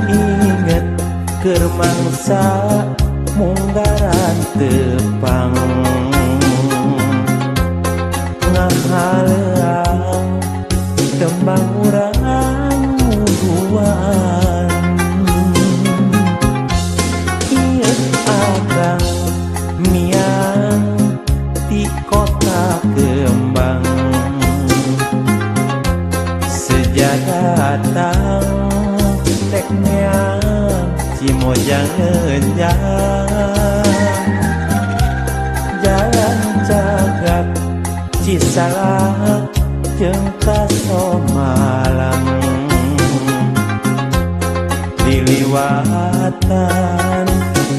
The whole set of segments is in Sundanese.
inget keur mangsa munggaran tepang ngahaleang tembang urang muduan ieu akang miang di kota Kembang sejak datang teknya si mojang ngenjang jalan jagat Cisalak jeung Kasomalang diliwatan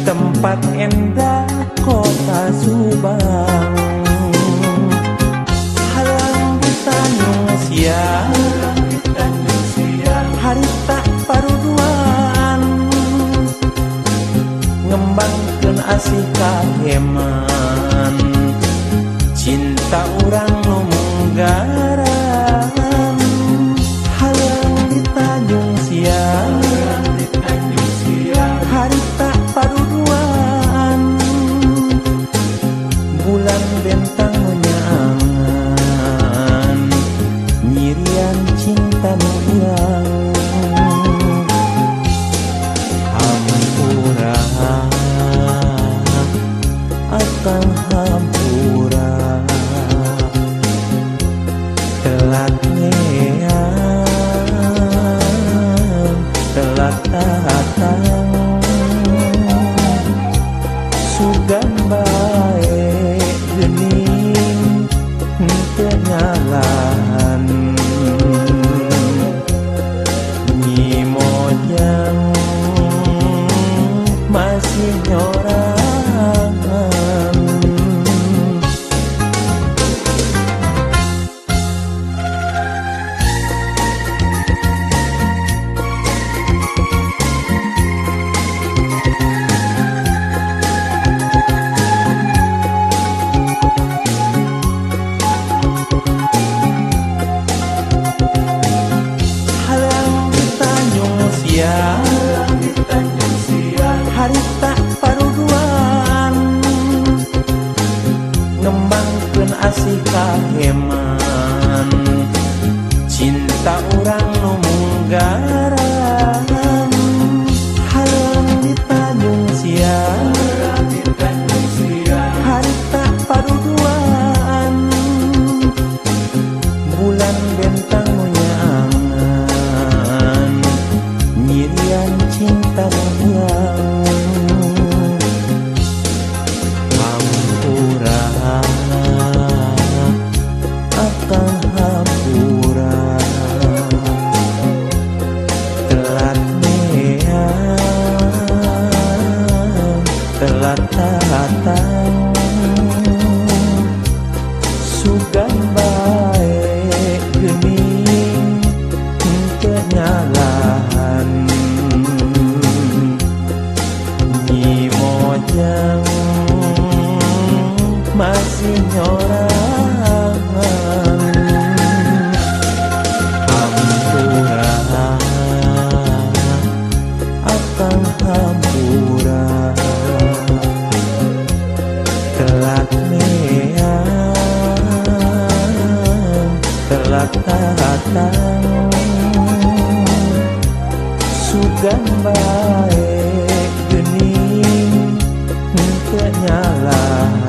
tempat endah kota Subang halang di Tanjung Siang harita paruduan ngembangkeun asih kaheman cinta urang nu munggaran halang di Tanjung Siang harita paruduan bulan bentang menyangan nyirian cinta nu hilang hampura akan hampura telat ngeang telat datang sugan bae geuning teu ngalan Nyi Mojang masih nyorangan harita paruduan ngembangkeun asih kaheman cinta urang nu munggaran halang di Tanjung Siang harita paruduan bulan bentang menyangan nyirian cinta nu hilang hampura akan hampura telat neang telat datang sugan bae geuning teu ngalan Nyi Mojang masih nyorangan hampura akan hampura telat neang telat datang sugan bae geuning teu ngalan